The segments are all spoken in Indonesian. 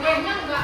Gue nya enggak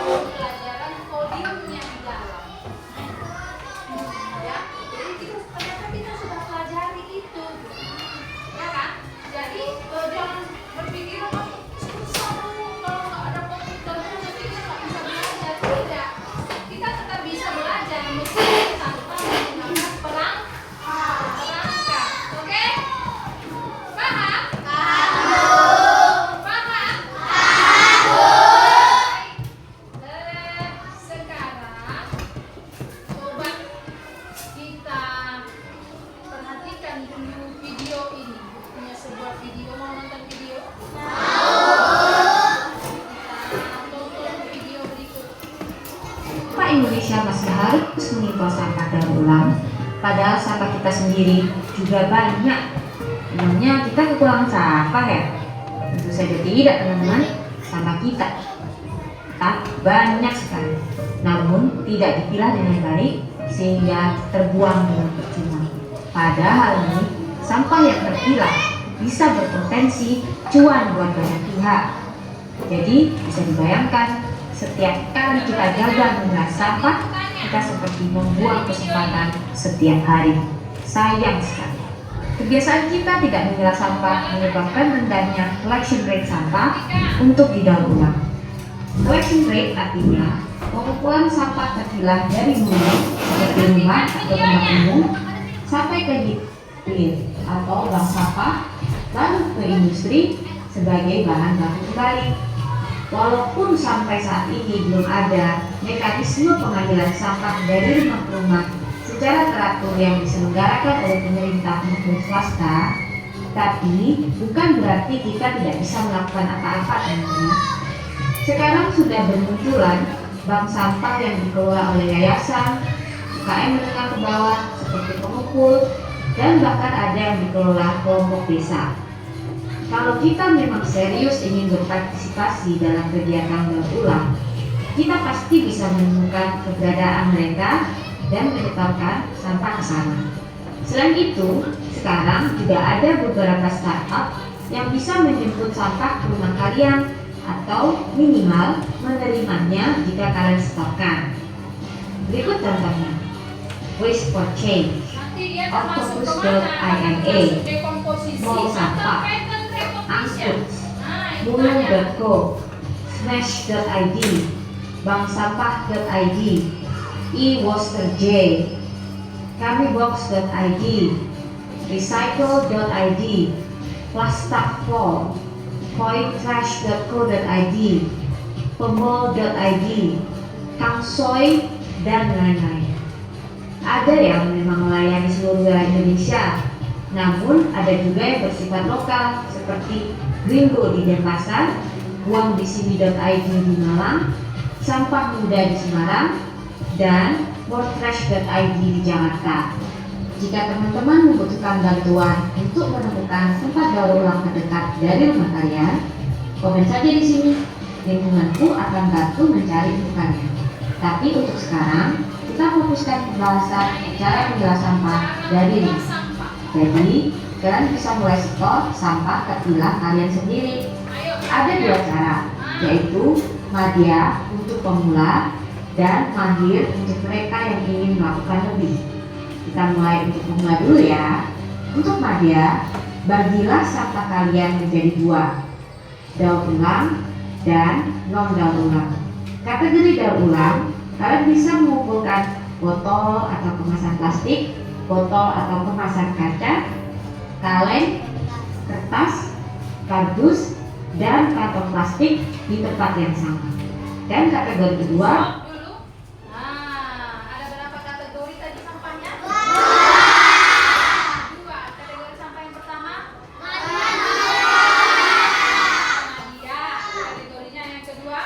pelajaran codingnya di dalam. serius mengimpor sampah daur ulang, padahal sampah kita sendiri juga banyak. Emangnya kita kekurangan sampah ya? Tentu saja tidak, teman-teman. Sampah kita banyak sekali, namun tidak dipilah dengan baik sehingga terbuang dengan percuma. Padahal ini sampah yang terpilah bisa berpotensi cuan buat banyak pihak. Jadi bisa dibayangkan, setiap kali kita gagal memilah sampah, kita seperti membuang kesempatan setiap hari. Sayang sekali. Kebiasaan kita tidak memilah sampah menyebabkan rendahnya collection rate sampah untuk didaur ulang. Collection rate artinya pengumpulan sampah terpilah dari hulu seperti rumah atau tempat umum sampai ke hilir atau bank sampah, lalu ke industri sebagai bahan baku kembali. Walaupun sampai saat ini belum ada mekanisme pengambilan sampah dari rumah ke rumah secara teratur yang diselenggarakan oleh pemerintah maupun swasta, tapi bukan berarti kita tidak bisa melakukan apa-apa, teman-teman. Sekarang sudah bermunculan bank sampah yang dikelola oleh yayasan, UKM menengah ke bawah seperti pengumpul, dan bahkan ada yang dikelola kelompok desa. Kalau kita memang serius ingin berpartisipasi dalam kegiatan daur ulang, kita pasti bisa menemukan keberadaan mereka dan menyetorkan sampah ke sana. Selain itu, sekarang juga ada beberapa startup yang bisa menjemput sampah ke rumah kalian atau minimal menerimanya jika kalian setorkan. Berikut contohnya: Waste for Change, Octopus.ina, Mall Sampah, Angkut, Mulung.co, Smash.id, Banksampah.id, eWaster.j, Kamibox.id, Recycle.id, Plastafall, Pointrash.co.id, Pemol.id, Kangsoy, dan lain-lain. Ada yang memang melayani seluruh wilayah Indonesia, namun ada juga yang bersifat lokal seperti Gringo di Denpasar, buangdisini.id di Malang, Sampah Muda di Semarang, dan Wortrash.id di Jakarta. Jika teman-teman membutuhkan bantuan untuk menemukan tempat daur ulang terdekat dari rumah kalian, komen saja di sini. Lingkunganku akan bantu mencari temukannya. Tapi untuk sekarang, kita fokuskan pembahasan cara memilah sampah dari rumah. Jadi, kalian bisa mulai setor sampah terpilah kalian sendiri. Ada dua cara, yaitu Madya untuk pemula dan Mahir untuk mereka yang ingin melakukan lebih. Kita mulai untuk pemula dulu ya. Untuk Madya, bagilah sampah kalian menjadi dua, daur ulang dan non daur ulang. Kategori daur ulang, kalian bisa mengumpulkan botol atau kemasan plastik, botol atau kemasan kaca, kaleng, kertas, kardus, dan kantong plastik di tempat yang sama. Dan kategori kedua, ada berapa kategori tadi sampahnya? Dua. Kategori sampah yang pertama? Madya. Kategorinya yang kedua?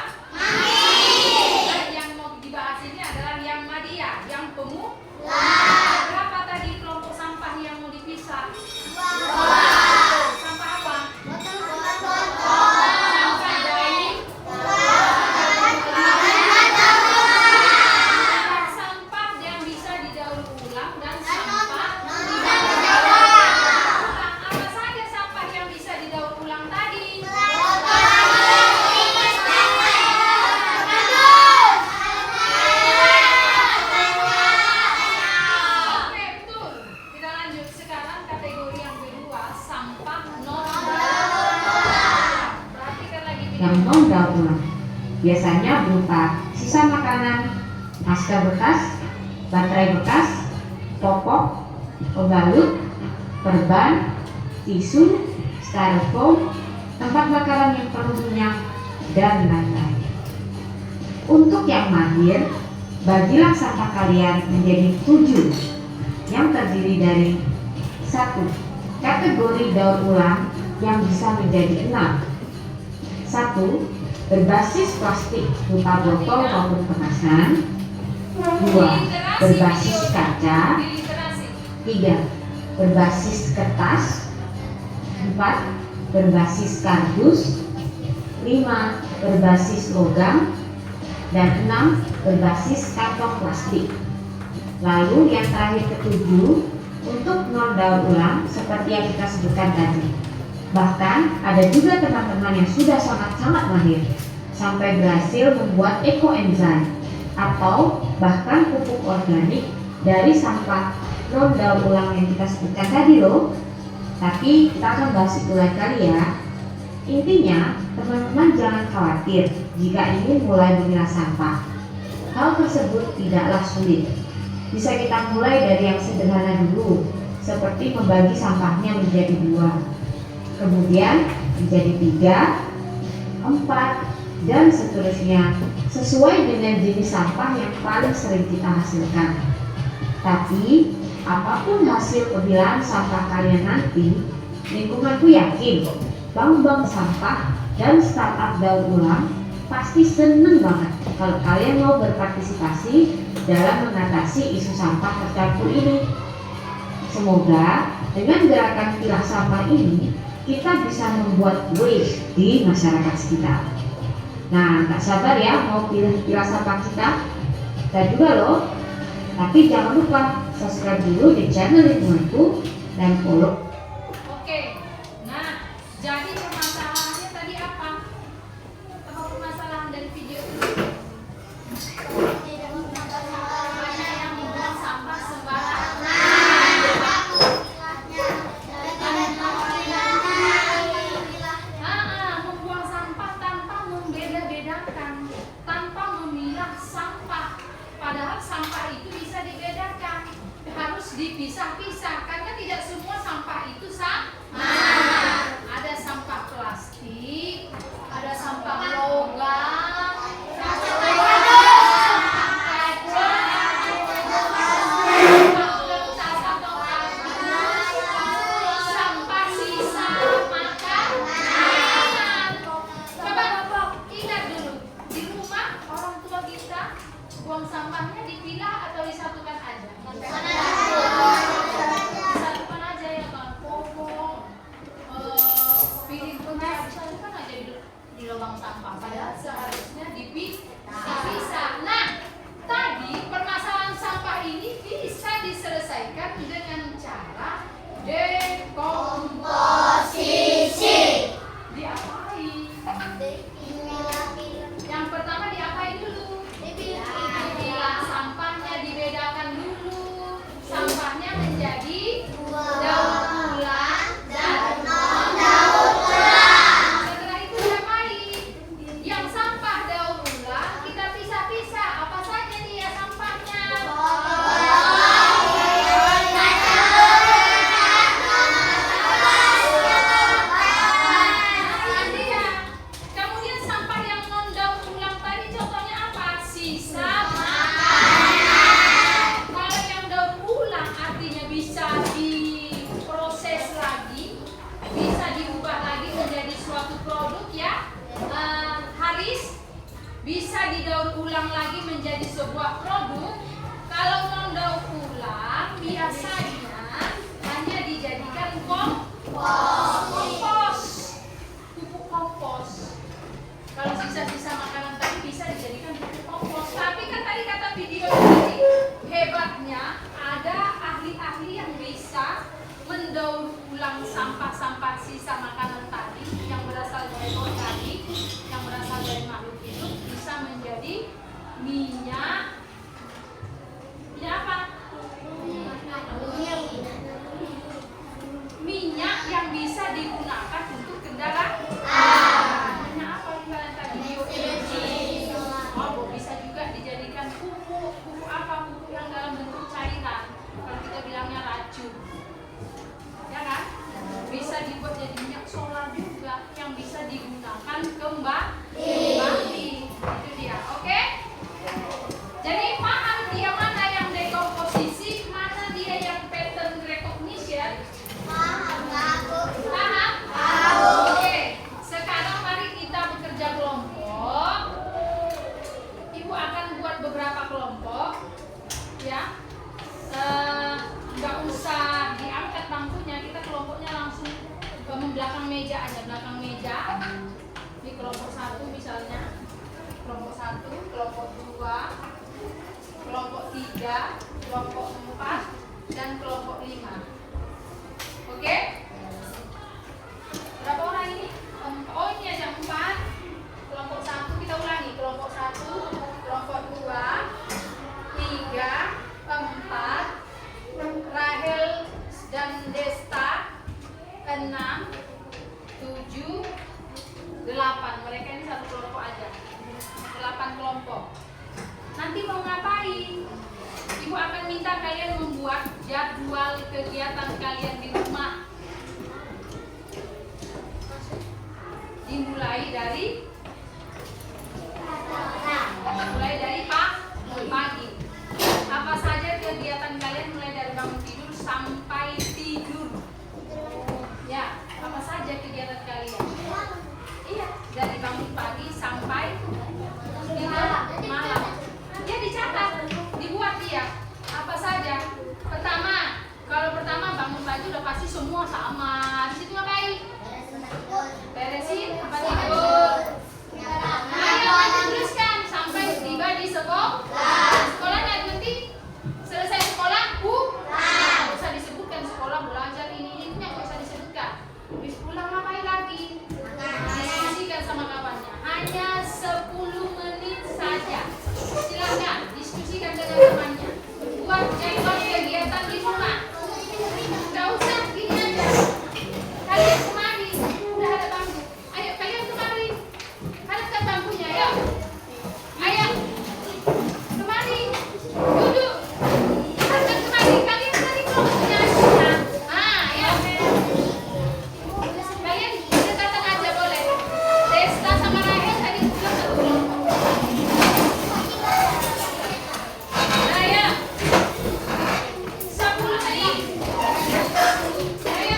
Dan yang mau dibahas ini adalah yang Madya, yang pemula. Berapa tadi kelompok sampah yang mau dipisah? Sampah apa? Sampah dari sampah yang bisa didaur ulang dan sampah tidak didaur ulang. Apa saja sampah yang bisa didaur ulang tadi? Oke, betul. Kita lanjut sekarang kategori yang kedua, sampah non daur ulang. Perhatikan lagi yang non daur ulang biasanya berupa sisa makanan, masker bekas, baterai bekas, popok, pembalut, perban, tisu, styrofoam, tempat bakaran yang penuh minyak, dan lain-lain. Untuk yang mahir, bagilah sampah kalian menjadi 7 yang terdiri dari 1. Kategori daur ulang yang bisa menjadi 6. 1. Berbasis plastik berupa botol maupun kemasan. 2. Berbasis kaca. Literasi. 3. Berbasis kertas. 4. Berbasis kardus. 5. Berbasis logam. Dan 6. Berbasis kantong plastik. Lalu yang terakhir ke-7, untuk non daur ulang seperti yang kita sebutkan tadi. Bahkan ada juga teman-teman yang sudah sangat-sangat mahir sampai berhasil membuat ekoenzim atau bahkan pupuk organik dari sampah non daur ulang yang kita sebutkan tadi loh. Tapi kita akan bahas itu lain kali ya. Intinya, teman-teman jangan khawatir jika ingin mulai memilah sampah. Hal tersebut tidaklah sulit. Bisa kita mulai dari yang sederhana dulu, seperti membagi sampahnya menjadi 2, kemudian menjadi 3, 4, dan seterusnya, sesuai dengan jenis sampah yang paling sering kita hasilkan. Tapi, apapun hasil pemilahan sampah kalian nanti, lingkunganku yakin bank-bank sampah dan startup daur ulang pasti seneng banget kalau kalian mau berpartisipasi dalam mengatasi isu sampah tercampur ini. Semoga dengan gerakan pilah sampah ini kita bisa membuat waste di masyarakat sekitar. Nah, gak sabar ya mau pilah sampah kita juga loh. Tapi jangan lupa subscribe dulu di channel lingkunganku dan follow. Oke. Nah, jadi permasalahannya tadi apa? Apa permasalahan dari video ini? Banyak yang membuang sampah sembarangan. Membuang sampah tanpa membeda-bedakan, tanpa memilah sampah. Padahal sampah itu bisa dibedakan, harus dipisah-pisah karena tidak semua sampah itu sama. Ada sampah plastik, ada sampah logam, sampah sisa makanan. Coba ingat dulu, di rumah orang tua kita buang sampahnya dipilah atau disatukan aja? Disatukan. belakang meja aja, belakang meja. Di kelompok 1 misalnya, kelompok 1, kelompok 2, kelompok 3, kelompok 4, dan kelompok 5. Oke? Berapa orang ini? Oh, ini ada 4. Kelompok 1 kita ulangi. Kelompok 1, kelompok 2, 3, 4, Rahel dan Desta, 6, 7, 8. Mereka ini satu kelompok aja. 8 kelompok. Nanti mau ngapain? Ibu akan minta kalian membuat jadwal kegiatan kalian di rumah. Dimulai dari pagi. Apa saja kegiatan kalian mulai dari bangun tidur sampai tidur? Ya, apa saja kegiatan kalian? Iya, dari bangun pagi sampai tidur malam. Ya dicatat, dibuat dia. Apa saja? Pertama, kalau pertama bangun pagi udah pasti semua sama. Di situ ngapain? Beresin apa tidur? Ayo nanti teruskan sampai tiba di sekolah. Sekolah nanti selesai sekolah, nggak usah disebutkan sekolah belajar ini nggak usah disebutkan. Habis pulang ngapain lagi? Diskusikan sama kawannya. Hanya 10 menit saja. Silakan diskusikan dengan temannya. Buat jadwal kegiatan di rumah. Nggak usah gini aja. Kalian kemari, udah ada bangku. Ayo kalian kemari. Hadapkan bangkunya ya. Ayo. Kemari. Duduk. Hadapkan kemari. Kalian cari kelompoknya. Ya. Kalian dekatan aja boleh. Desta sama Rahel tadi juga satu kelompok. Nah ya. 10 menit. Ayo.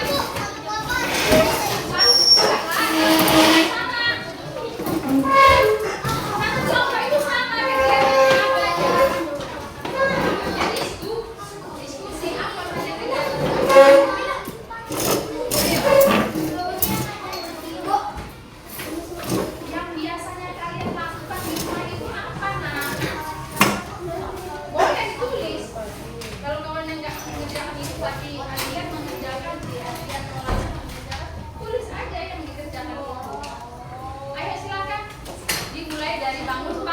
Yang biasanya kalian lakukan di rumah itu apa, nak? Boleh ditulis. Kalau kawan yang nggak mengerjakan itu tapi kalian mengerjakan dia tulis aja yang dikerjakan itu. Ayo silakan. Dimulai dari bangun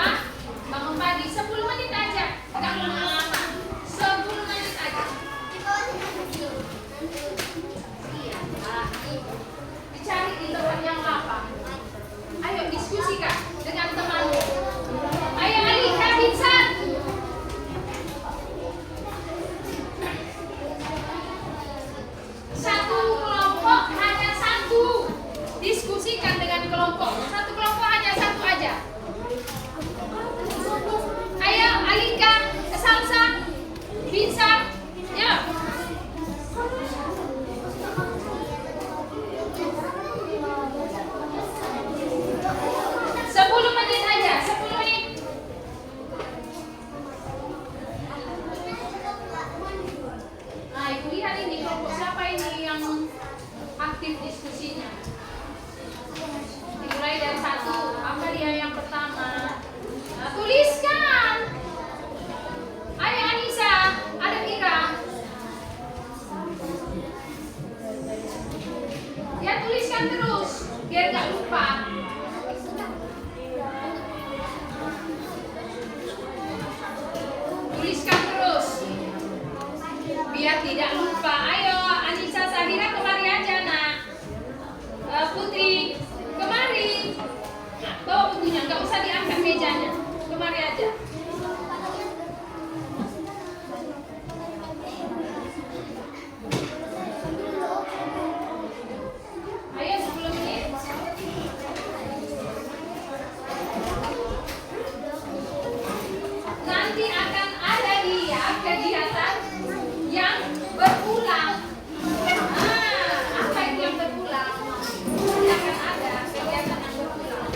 pagi 10 menit aja. Nggak lama-lama. 10 menit aja. Iya. Dicari di tempat yang lapang. Ayo diskusikan dengan temanmu. Ayo Alika, Vincent. Satu kelompok hanya satu. Diskusikan dengan kelompok. Satu kelompok hanya satu aja. Ayo Alika, Salsa, Vincent. Ya. 10 menit aja, 10 menit. Nah, ibu lihat ini kelompok siapa ini yang aktif diskusinya. Dimulai dari 1. Apa dia yang pertama? Nah, tuliskan. Ayo Anissa, ada Ira. Ya tuliskan terus, biar nggak lupa. Tuliskan terus biar tidak lupa. Ayo Anissa, Sahira kemari aja nak. Putri kemari. Bawa bukunya, nggak usah diangkat mejanya. Kemari aja. Ayo 10 menit. Nanti akan ada dia kegiatan yang berulang. Apa itu yang berulang? Nanti akan ada kegiatan yang berulang.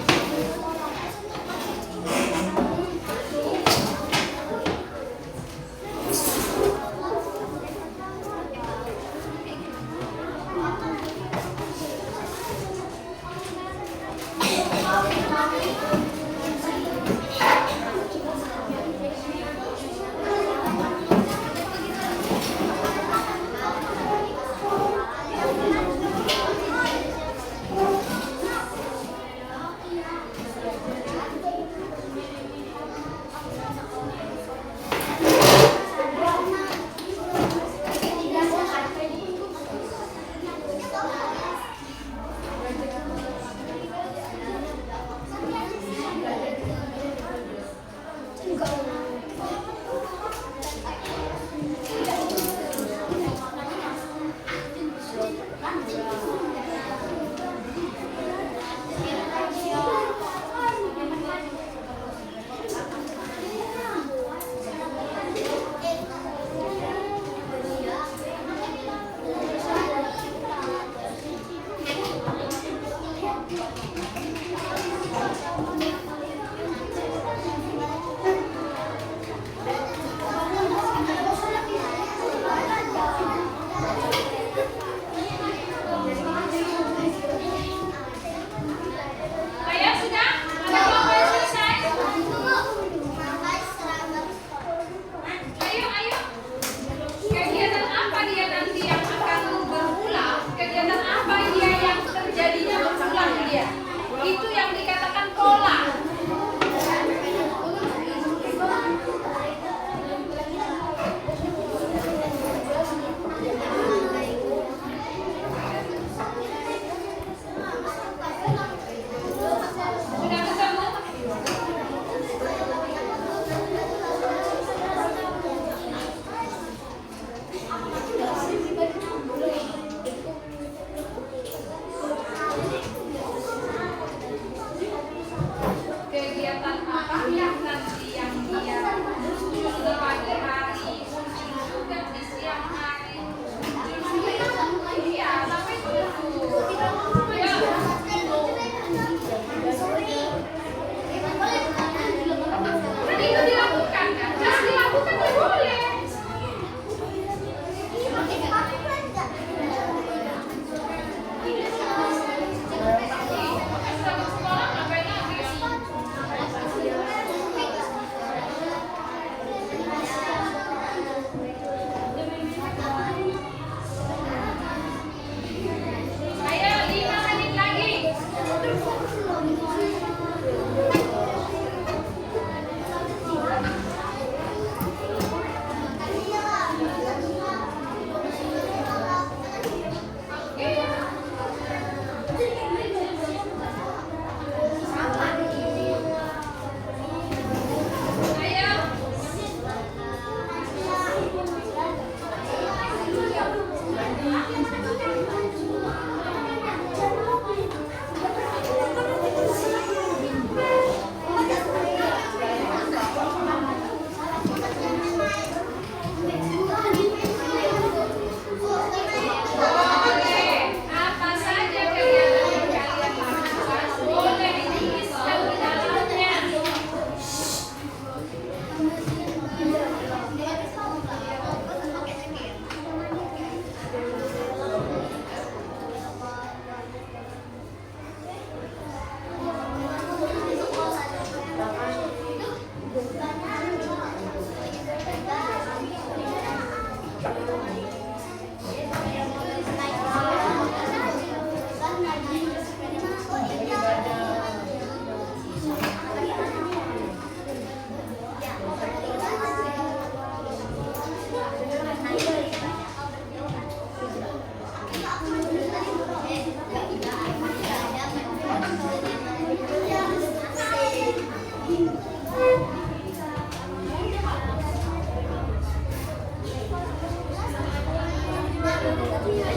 Sudah,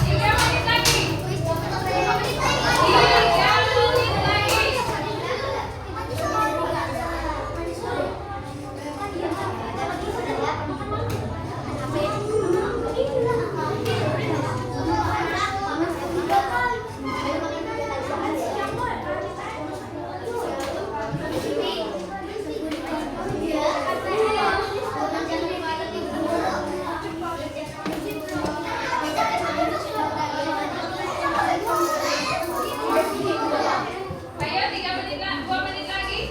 3 menit lagi. 3 menit lagi. Ayo 3 menit lagi, 2 menit lagi.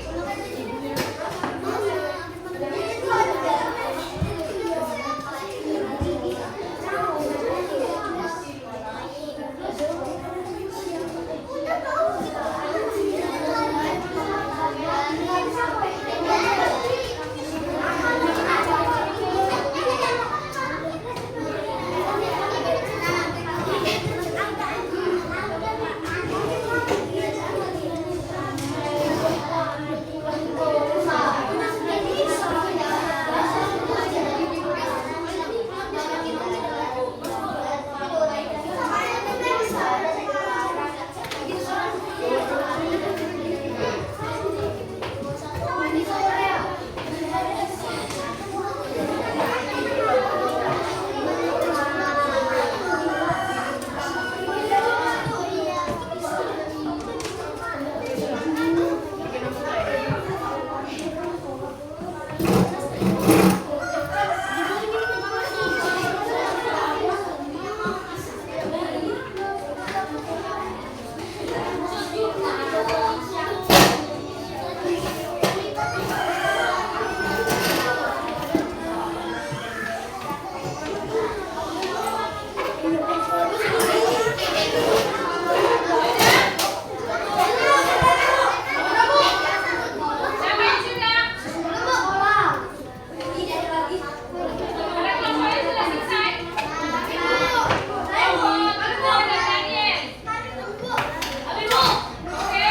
Siapa yang sudah? Ada kelompoknya sudah selesai? Ayo, Marco dan Daniel. Oke.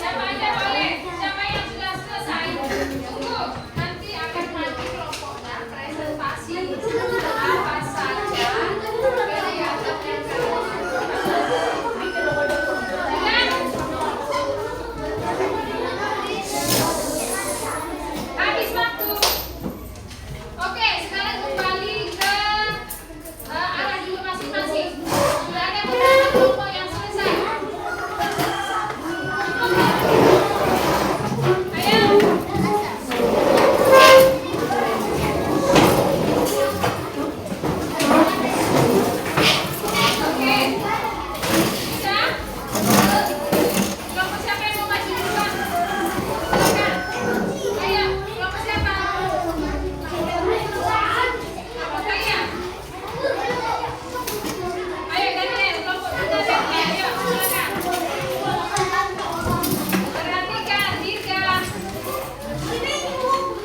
Siapa aja boleh. Siapa yang sudah selesai? Tunggu. Nanti akan mati kelompoknya presentasi apa saja kegiatan yang habis waktu. Oke, sekarang kembali ke arah dulu masing-masing. Sudah ada beberapa kelompok yang selesai. Ayo. Oke. Bisa? Kelompok siapa yang mau maju duluan? Silakan. Ayo, kelompok siapa? Saya. Ayo Daniel, kelompok kita Daniel. Ayo, silakan. Perhatikan, Dirga.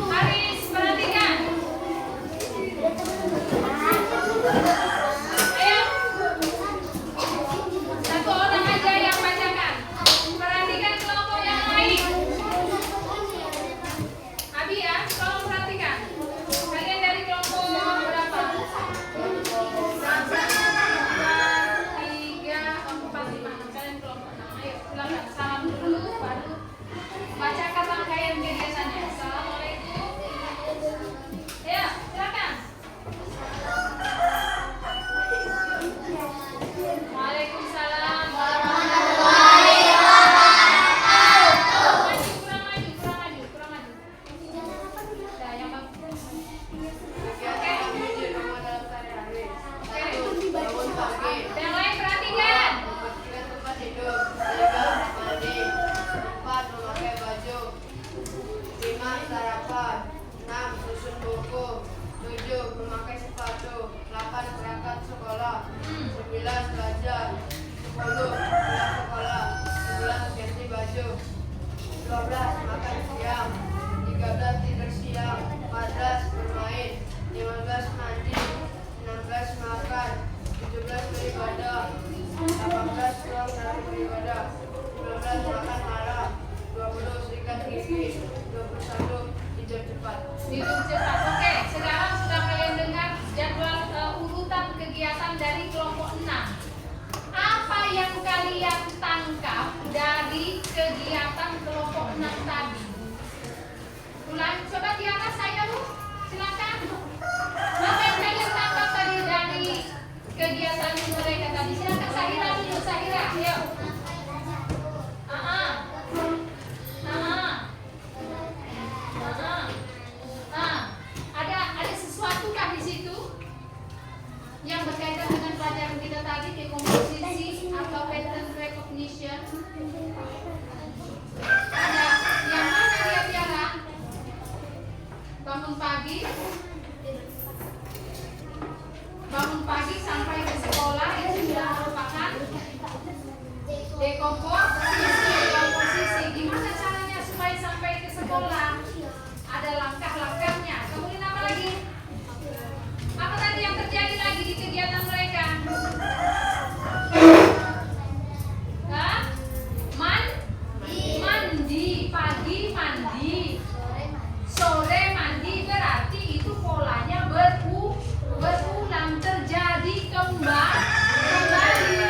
Haris, perhatikan. Ayo. Satu orang aja yang bacakan. Perhatikan kelompok yang lain. Abi ya, tolong perhatikan. Kalian dari kelompok berapa? 3, 4, 5, 6. Kalian kelompok 6. Ayo, silakan. Salam dulu, baru baca kata kalian biasanya. Assalamualaikum. Ayo, silakan. Waalaikumsalam warahmatullahi wabarakatuh. Kurang maju. Nah, yang bagus. Oke. Yang lain perhatikan. Sarapan, 6. Susun buku, 7. Memakai sepatu, 8. Berangkat sekolah, 9. Belajar, 10. Pulang sekolah, 11. Ganti baju, 12. Makan siang, 13. Tidur siang, 14. Bermain, 15. Mandi, 16. Makan, 17. Beribadah, 18. Pulang dari beribadah, 19 makan malam, 20 sikat gigi, 21 tidur cepat. Tidur cepat. Oke, sekarang sudah kalian dengar jadwal urutan kegiatan dari kelompok 6. Apa yang kalian tangkap dari kegiatan kelompok 6 tadi? Ulang, coba di atas saya Bu, silakan. Apa yang kalian tangkap tadi dari kegiatan mereka tadi? Silakan Sahira dulu, Sahira, ayo. Ada sesuatu kah di situ yang berkaitan dengan pelajaran kita tadi, dekomposisi atau pattern recognition? Ada yang mana dia Tiara? Bangun pagi sampai ke sekolah itu sudah merupakan dekomposisi. Gimana caranya supaya sampai ke sekolah? Ada langkah-langkahnya. Kemudian apa lagi? Apa tadi yang terjadi lagi di kegiatan mereka? Hah? Mandi. Pagi mandi, sore mandi, berarti itu polanya berulang, terjadi kembali.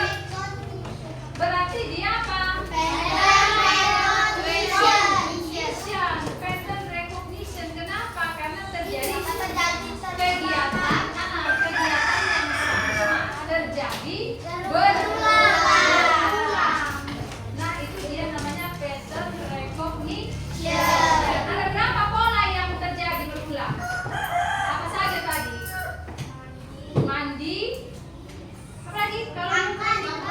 Berarti dia apa? Pattern recognition. Kenapa? Karena terjadi kegiatan yang sama terjadi berulang. Nah, itu dia namanya pattern recognition. Ada berapa pola yang terjadi berulang? Apa saja tadi? Mandi. Apa lagi? Kalau makan, betul.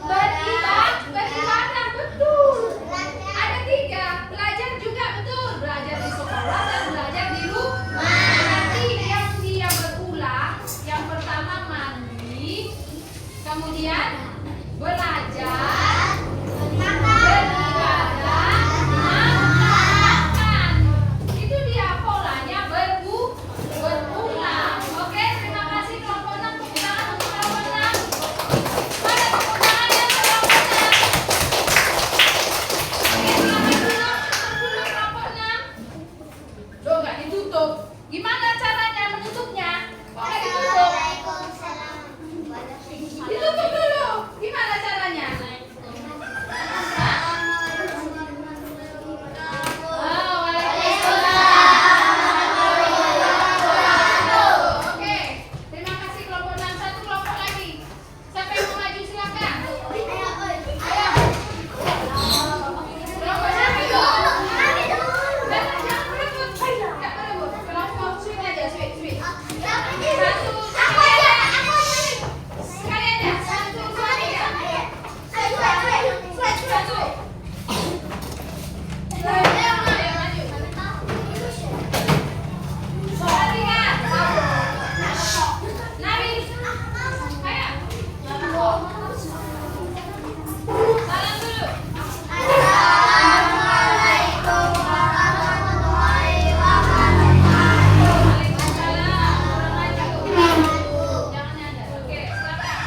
Beribadah, betul. Ada 3. Belajar juga, betul. Belajar di sekolah dan belajar di rumah. Berarti yang dia berulang, yang pertama mandi, kemudian belajar, beribadah, makan. Itu dia polanya berulang. Oke, terima kasih kelompok 6. Tepuk tangan untuk kelompok 6. Mana tepuk tangan yang kelompok 6? Oke, selamat dulu kelompok 6. Loh, nggak ditutup. Gimana caranya menutupnya? Kok nggak ditutup? Ditutup dulu. Gimana caranya? Oke, terima kasih kelompok 6. Satu kelompok lagi. Siapa yang mau maju silakan. Ayo. Kelompok siapa itu? Jangan berebut. Jangan berebut. Kelompok sweet aja, sweet. Satu. Sekalian ya. Satu, dua, tiga. Satu. Ayo maju. Perhatikan. Nabi. Ayo. Salam dulu. Waalaikumsalam. Orang maju. Jangan nyadar. Oke, silakan.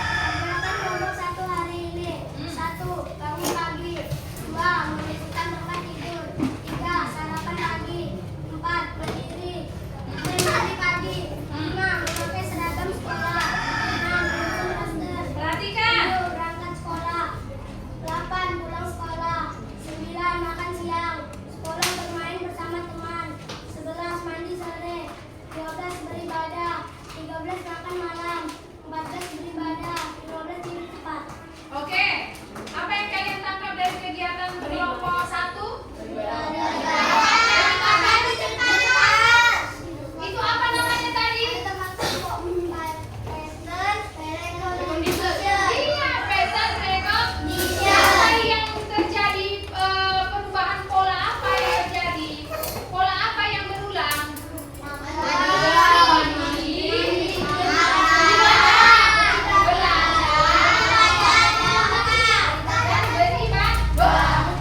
Nomor 1 hari ini. 1. Bangun pagi. 2. Membersihkan tempat tidur. 3. Sarapan pagi. 4. Berdiri. 5. Mandi pagi. 5. Memakai seragam sekolah. 6. Menyusun masker. Perhatikan. 7. Berangkat sekolah. 8. Pulang sekolah. 9. Makan siang. 10. Bermain bersama teman. 11. Mandi sore. 12. Beribadah. 13. Makan malam. 14. Beribadah. 15. Tidur cepat. Oke. Apa yang kalian tangkap dari kegiatan kelompok 1? Itu apa namanya tadi? Iya, pattern recognition. Apa yang terjadi? Perubahan pola apa yang terjadi? Pola apa yang berulang?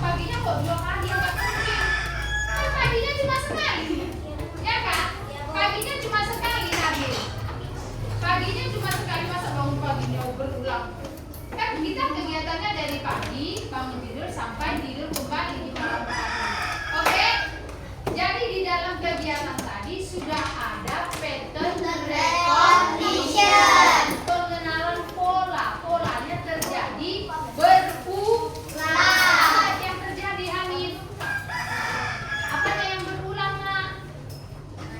Paginya kok 2 kali, nggak mungkin. Kan paginya cuma sekali, ya kan? Paginya cuma sekali Nabil. Paginya cuma sekali, masa bangun paginya berulang? Kan kita kegiatan pagi, bangun tidur sampai tidur kembali di malam hari. Oke? Jadi di dalam kegiatan tadi sudah ada pattern recognition, pengenalan pola. Polanya terjadi berulang. Apa yang terjadi, Hanif? Apa yang berulang, Nak?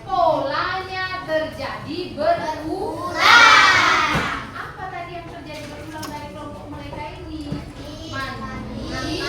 Polanya terjadi berulang. Apa tadi yang terjadi berulang dari kelompok mereka ini? Mandi,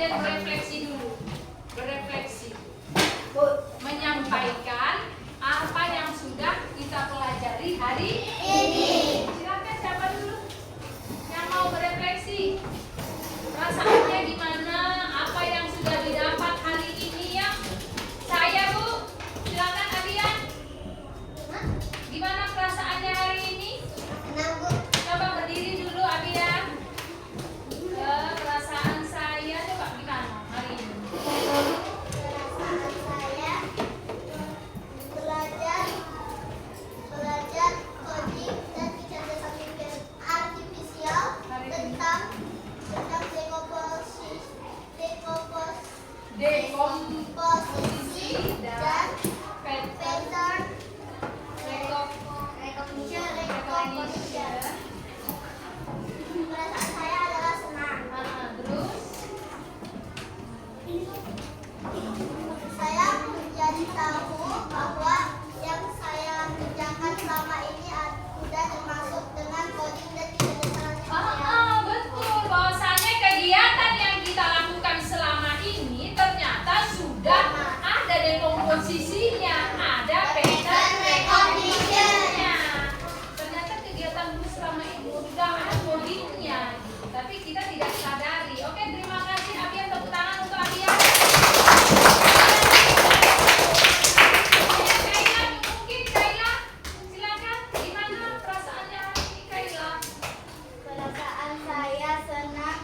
kalian berefleksi dulu. Berefleksi. Menyampaikan apa yang sudah kita pelajari hari ini. Silakan siapa dulu yang mau berefleksi? Perasaannya gimana? Apa yang sudah didapat hari ini ya? Saya Bu, silakan Adian. Gimana perasaannya hari ini? Coba berdiri dulu Adian. Perasaan saya coba gimana hari ini? Perasaan saya belajar coding dan kecerdasan pikir artifisial tentang dekomposisi dan pattern recognition. Perasaan saya adalah senang. Terus Saya menjadi tahu bahwa yang saya kerjakan selama ini sudah termasuk dengan coding dan kecerdasan artifisial. betul bahwasanya kegiatan yang kita lakukan selama ini ternyata sudah ada dekomposisinya, ada pattern recognition-nya. Ternyata kegiatan dulu selama ini sudah ada codingnya, tapi kita tidak sadari. Oke, terima kasih Abian, tepuk tangan untuk Abian. Mungkin Kaila, silakan. Gimana perasaannya hari ini Kaila? Perasaan saya senang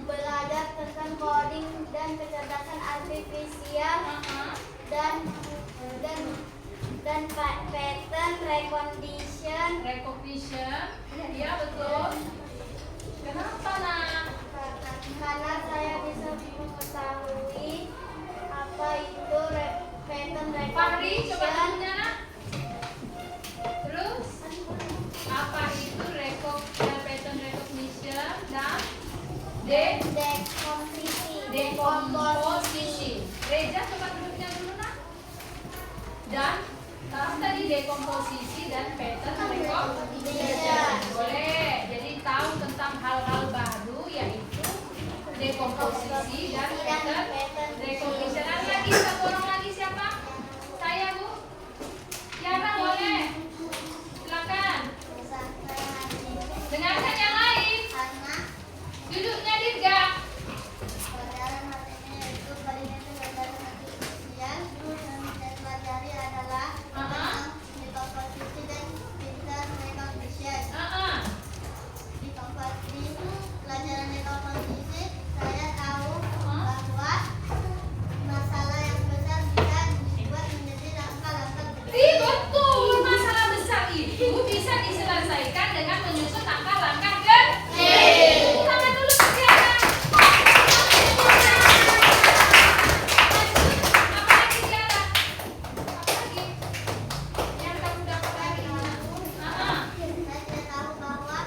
belajar tentang coding dan kecerdasan artifisial dan pattern recognition. Recognition, iya betul. Kenapa nak? Karena saya bisa mengetahui apa itu pattern Fahri, coba recognition. tanya nak. Terus apa itu pattern recognition dan dekomposisi? Reza coba duduknya dulu nak. Dan tadi dekomposisi dan pattern recognition. Boleh. Jadi tahu tentang hal-hal baru yaitu dekomposisi dan pattern recognition. Ada lagi satu orang lagi siapa? Saya Bu. Siapa boleh? Silakan. Dengarkan yang lain. Karena Duduknya Dirga. pelajaran hari ini yaitu koordinasi pelajaran artifisial yang saya pelajari adalah tentang dekomposisi dan pattern recognition. Di pelajaran dekomposisi saya tahu bahwa masalah yang besar bisa dibuat menjadi langkah-langkah kecil. Betul, masalah besar itu bisa diselesaikan dengan menyusun langkah-langkah kecil. Tangan dulu Tiara. Apa lagi Tiara? Apa lagi? Yang kamu dapat lagi? Saya tidak tahu bahwa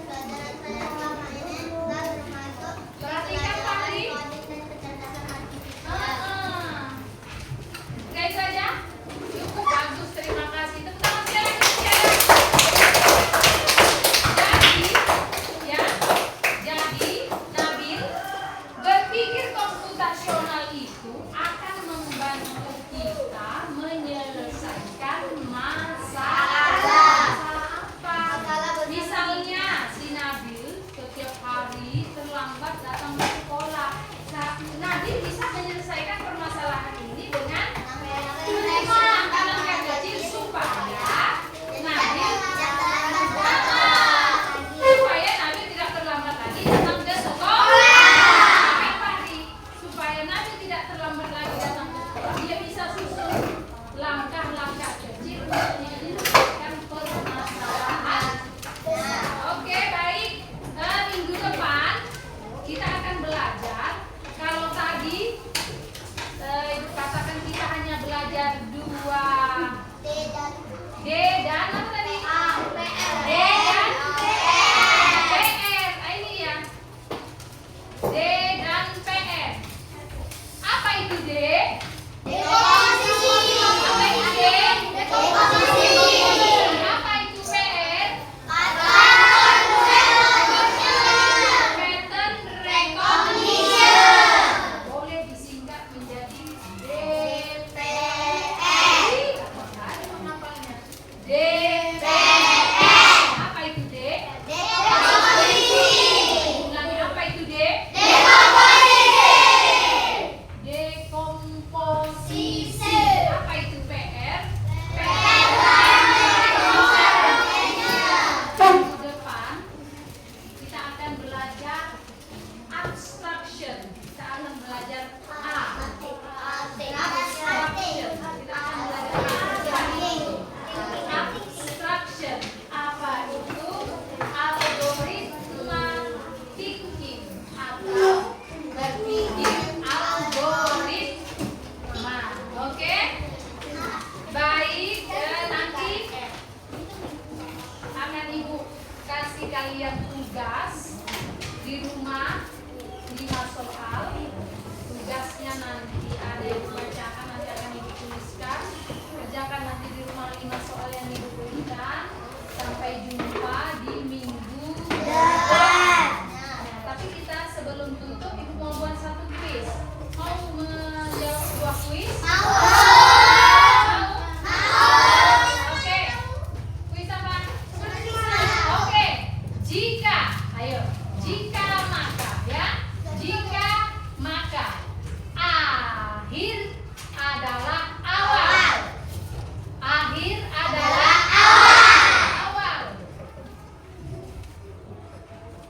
pelajaran saya selama ini telah termasuk Perhatikan Fahri. coding dan kecerdasan artifisial. Guys saja. Cukup bagus, terima kasih. Tepuk tangan sekali lagi Tiara. Jadi Nabil, berpikir komputasional itu akan membantu kita menyelesaikan masalah apa? Misalnya si Nabil setiap hari terlambat datang ke sekolah. Nabil bisa menyelesaikan permasalahan ini dengan langkah-langkah kecil supaya Nabil tidak terlambat lagi datang ke sekolah. Supaya Nabil tidak terlambat lagi datang ke sekolah, dia bisa susun algoritma. Oke? Baik, nanti akan Ibu kasih kalian tugas di rumah 5 soal. Tugasnya nanti ada yang dibacakan, nanti akan Ibu tuliskan. Kerjakan nanti di rumah 5 soal yang Ibu berikan. Sampai jumpa di minggu depan. Nah, tapi kita sebelum tutup Ibu mau buat satu kuis. Mau menjawab sebuah kuis? Oke. Kuis apa? Oke. Jika maka ya. Jika maka akhir adalah awal. Akhir adalah awal.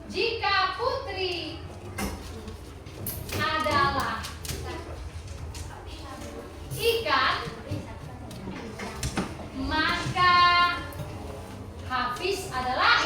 Jika putri adalah ikan, maka Hafiz adalah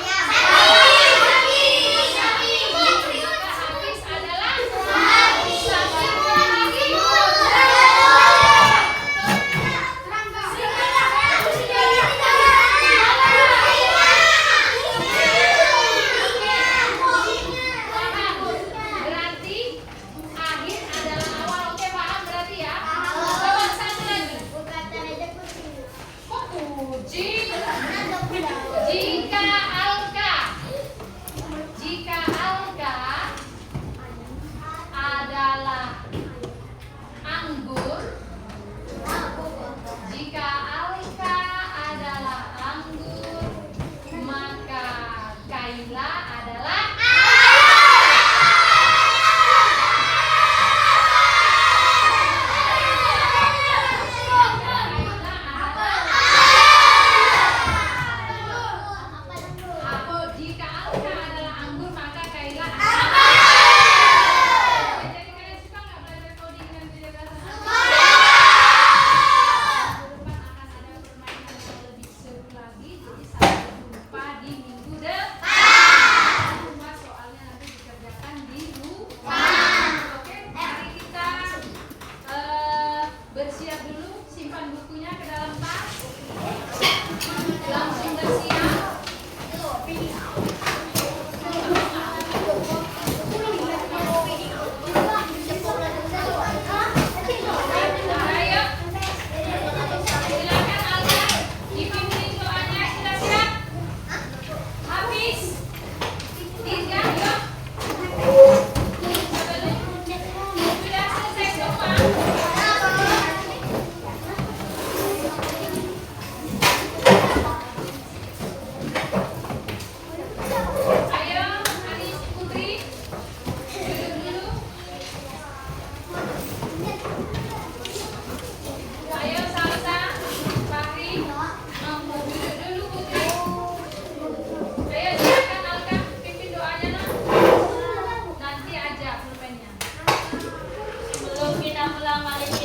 Kita pulang balik